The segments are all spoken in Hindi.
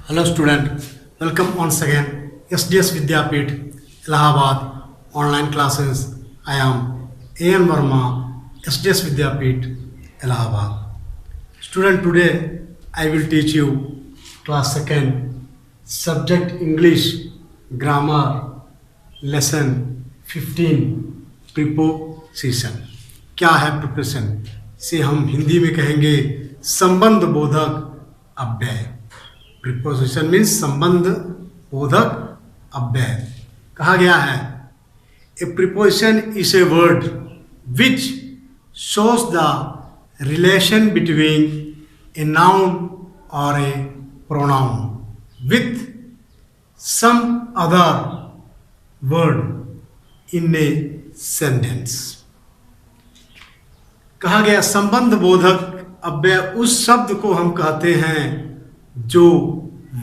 Hello student, welcome once again SDS Vidyapeeth, Allahabad, online classes. I am A.N. Verma, SDS Vidyapeeth, Allahabad. Student, today I will teach you class 2nd, subject English, grammar, lesson 15, preposition. क्या है preposition? से हम हिंदी में कहेंगे संबंध बोधक अव्यय. प्रीपोजिशन मीन्स संबंध बोधक अव्यय. कहा गया है a preposition is a word which shows the relation between a noun और a pronoun with some other word in a sentence. कहा गया संबंध बोधक अव्यय उस शब्द को हम कहते हैं जो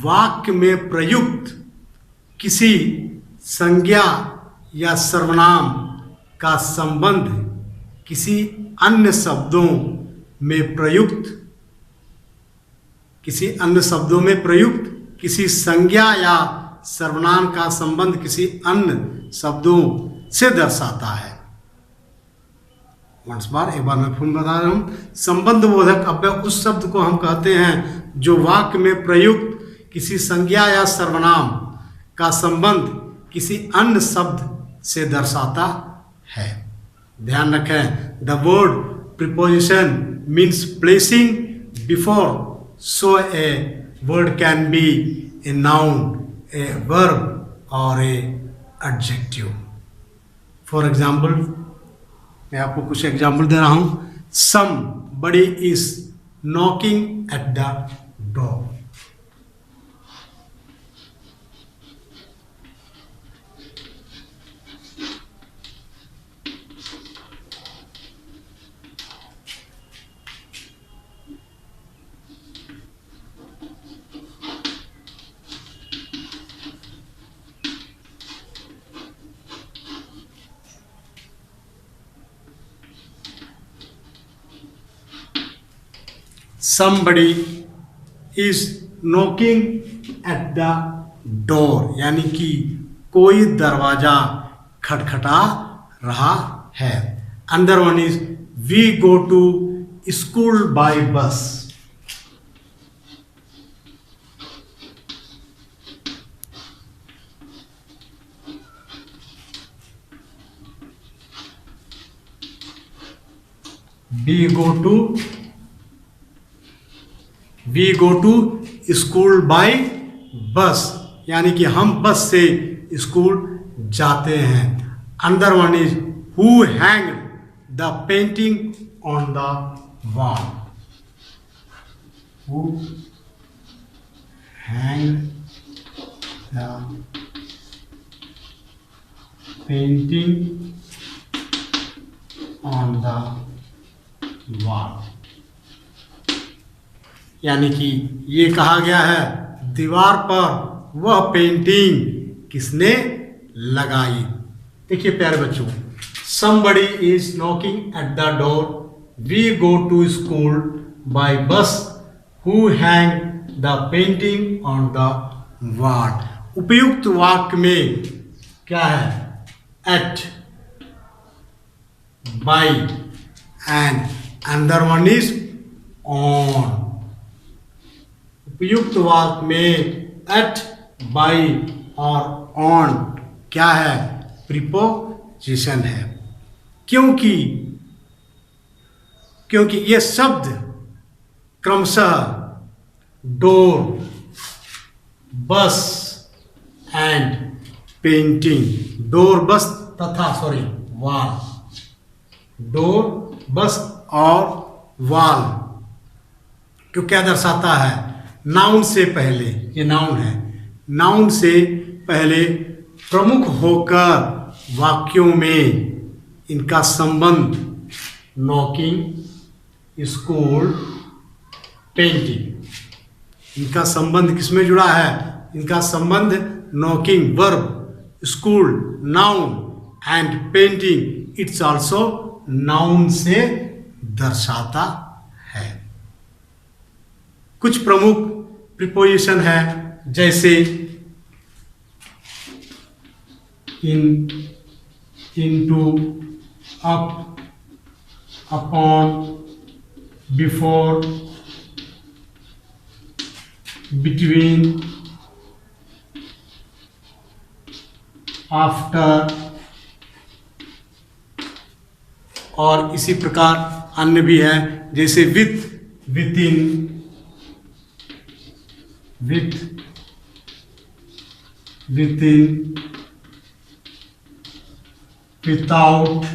वाक्य में प्रयुक्त किसी संज्ञा या सर्वनाम का संबंध किसी अन्य शब्दों में प्रयुक्त किसी संज्ञा या सर्वनाम का संबंध किसी अन्य शब्दों से दर्शाता है. एक बार मैं फिर बता रहा हूं. संबंध बोधक अव्यय उस शब्द को हम कहते हैं जो वाक्य में प्रयुक्त किसी संज्ञा या सर्वनाम का संबंध किसी अन्य शब्द से दर्शाता है. ध्यान रखें, the word preposition means placing before, so a word can be a noun, a verb और ए एडजेक्टिव. फॉर एग्जाम्पल, मैं आपको कुछ एग्जाम्पल दे रहा हूं. Somebody is knocking at the door. Somebody is knocking at the door, यानी कि कोई दरवाजा खटखटा रहा है. Another one is we go to school by bus. We go to school by bus, यानी कि हम बस से स्कूल जाते हैं. Another one is who hanged the painting on the wall. Who hanged the painting on the wall. यानी कि ये कहा गया है दीवार पर वह पेंटिंग किसने लगाई. देखिए प्यारे बच्चों, somebody is knocking at the door, we go to school by bus, who hang the painting on the wall. उपयुक्त वाक्य में क्या है? at, by and another one is on. उपयुक्त वाक्य में एट, बाई और ऑन क्या है? प्रीपोजिशन है. क्योंकि ये शब्द क्रमशः डोर, बस एंड पेंटिंग, डोर बस तथा वॉल, डोर बस और वॉल को क्या दर्शाता है? नाउन से पहले, ये नाउन है, नाउन से पहले प्रमुख होकर वाक्यों में इनका संबंध नॉकिंग, स्कूल, पेंटिंग, इनका संबंध किसमें जुड़ा है? इनका संबंध knocking verb, school noun and painting it's also known से दर्शाता है. कुछ प्रमुख प्रीपोजिशन है जैसे into, up, upon, before, between, after, और इसी प्रकार अन्य भी है, जैसे with, within, within, without,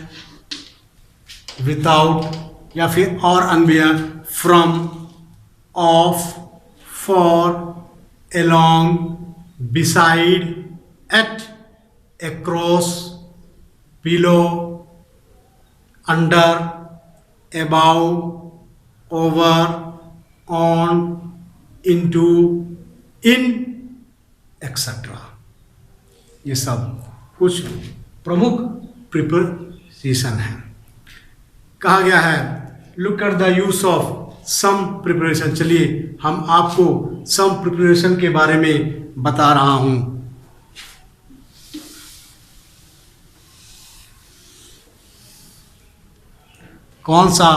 without, या फिर और अन्य भी है, from, of, for, along, beside, at, across, below, under, above, over, on, into, in, etc. ये सब कुछ प्रमुख प्रिपोजिशन है। कहा गया है look at the use of some preparation. चलिए हम आपको सम प्रिपरेशन के बारे में बता रहा हूं। कौन सा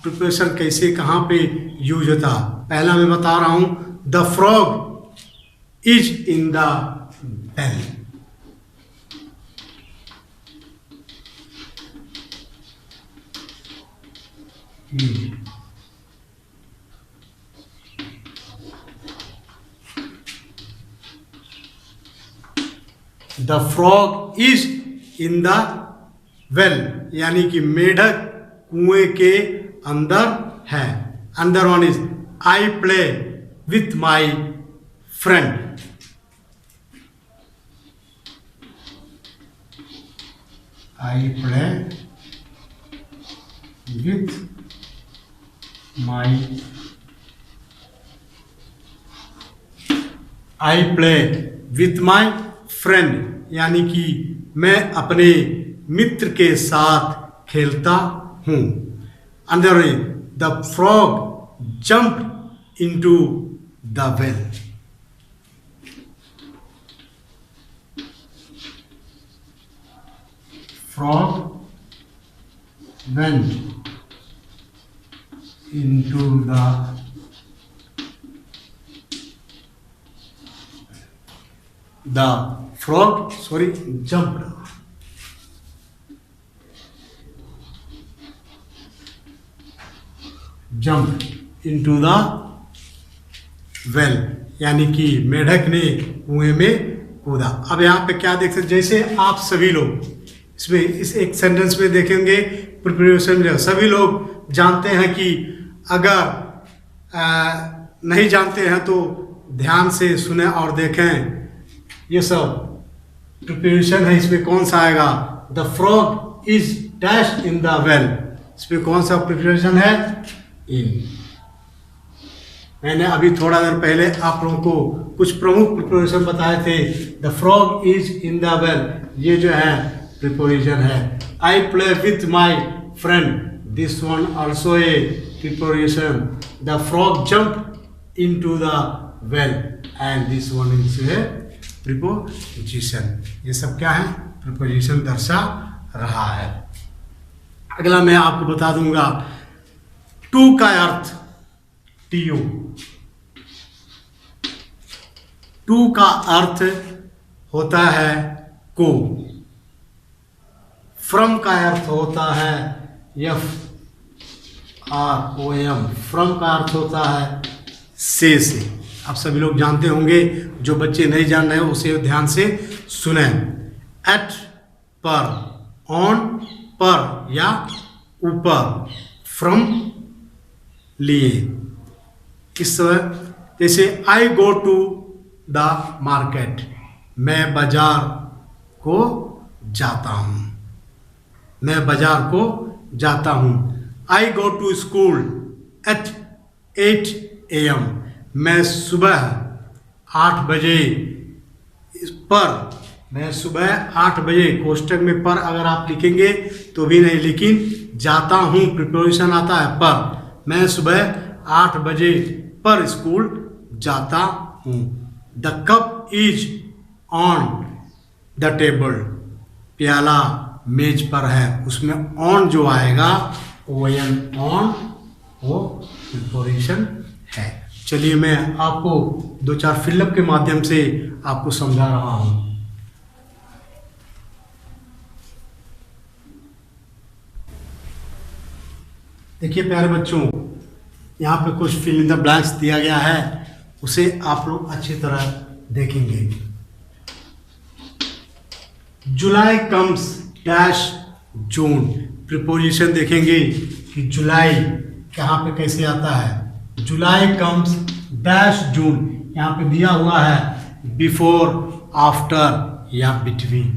प्रिपरेशन कैसे कहाँ पे यूज होता। पहला मैं बता रहा हूं, the frog is in the bell. The frog is in the well, यानी कि मेढक कुएं के अंदर है। अंदर one is I play with my friend. I play with my, I play with my friend, यानी कि मैं अपने मित्र के साथ खेलता हूं। अंदर the frog jumped into the well. Frog went into the frog jumped into the well, यानी कि मेढक ने कुएं में कूदा। अब यहाँ पे क्या देख सकते, जैसे आप सभी लोग इसमें इस एक सेंटेंस में देखेंगे प्रिपरेशन जो सभी लोग जानते हैं कि अगर नहीं जानते हैं तो ध्यान से सुने और देखें। ये सब प्रिपरेशन है। इसमें कौन सा आएगा, the frog is dash in the well, इसमें कौन सा प्रिपरेशन है, इन। मैंने अभी थोड़ा देर पहले आप लोगों को कुछ प्रमुख प्रिपरेशन बताए थे। The frog is in the well, ये जो है प्रिपोजिशन है। I play with my friend, this one also a preposition. The frog jump into the well and this one is a preposition. ये सब क्या है, प्रिपोजिशन दर्शा रहा है। अगला मैं आपको बता दूंगा टू का अर्थ, टीयू। टू का अर्थ होता है को। फ्रॉम का अर्थ होता है FROM, फ्रॉम का अर्थ होता है से। आप सभी लोग जानते होंगे, जो बच्चे नहीं जान रहे हैं उसे ध्यान से सुने। एट, पर, ऑन, पर या ऊपर, फ्रॉम, लिए। इस जैसे आई गो टू द मार्केट, मैं बाजार को जाता हूं, मैं बाजार को जाता हूं। I go to school at 8 AM, मैं सुबह 8 बजे पर, मैं सुबह 8 बजे, कोष्टक में पर अगर आप लिखेंगे तो भी नहीं, लेकिन जाता हूं प्रिपोजिशन आता है पर। मैं सुबह 8 बजे पर स्कूल जाता हूं। The cup is on the table, प्याला मेज पर है, उसमें ऑन जो आएगा ओ एन ऑन, वो प्रिपोजिशन है। चलिए मैं आपको दो चार फिलअप के माध्यम से आपको समझा रहा हूं। देखिए प्यारे बच्चों, यहाँ पे कुछ फिल इन द ब्लैंक्स दिया गया है, उसे आप लोग अच्छी तरह देखेंगे। जुलाई कम्स डैश जून, प्रिपोजिशन देखेंगे कि जुलाई यहाँ पे कैसे आता है। जुलाई कम्स डैश जून, यहाँ पे दिया हुआ है बिफोर, आफ्टर या बिटवीन।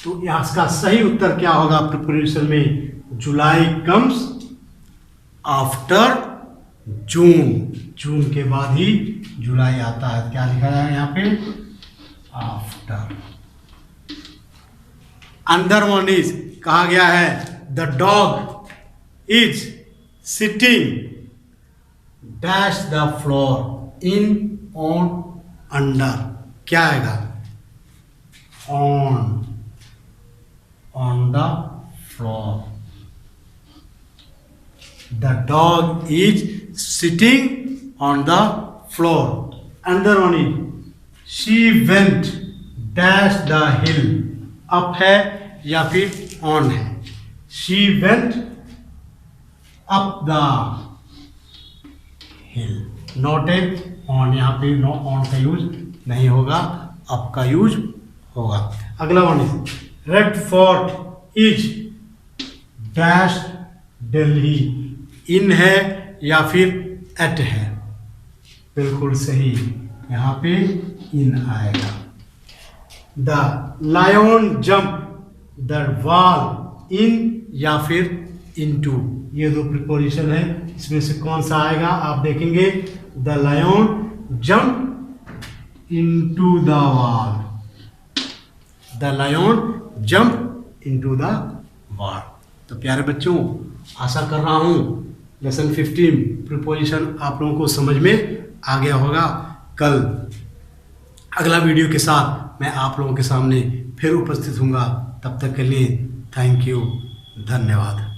तो यहाँ इसका सही उत्तर क्या होगा प्रिपोजिशन में? जुलाई कम्स आफ्टर जून, जून के बाद ही जुलाई आता है। क्या लिखा है यहाँ पे? आफ्टर। अंदर वन इज कहा गया है the dog is sitting dash the floor in on under, क्या आएगा? On the floor. The dog is sitting on the floor. Another one is she went dash the hill. Up है या फिर on है? She went up the hill. Not a on, यहाँ पे no on का यूज नहीं होगा, up का यूज होगा। अगला one is Red Fort is dash Delhi. इन है या फिर एट है? बिल्कुल सही, यहाँ पे इन आएगा। The lion jump the wall in या फिर इनटू, ये दो प्रिपोजिशन है, इसमें से कौन सा आएगा आप देखेंगे। The lion jump into the wall, the lion jump into the wall. तो प्यारे बच्चों, आशा कर रहा हूँ लेसन 15 प्रिपोजिशन आप लोगों को समझ में आ गया होगा। कल अगला वीडियो के साथ मैं आप लोगों के सामने फिर उपस्थित हूँगा। तब तक के लिए थैंक यू, धन्यवाद।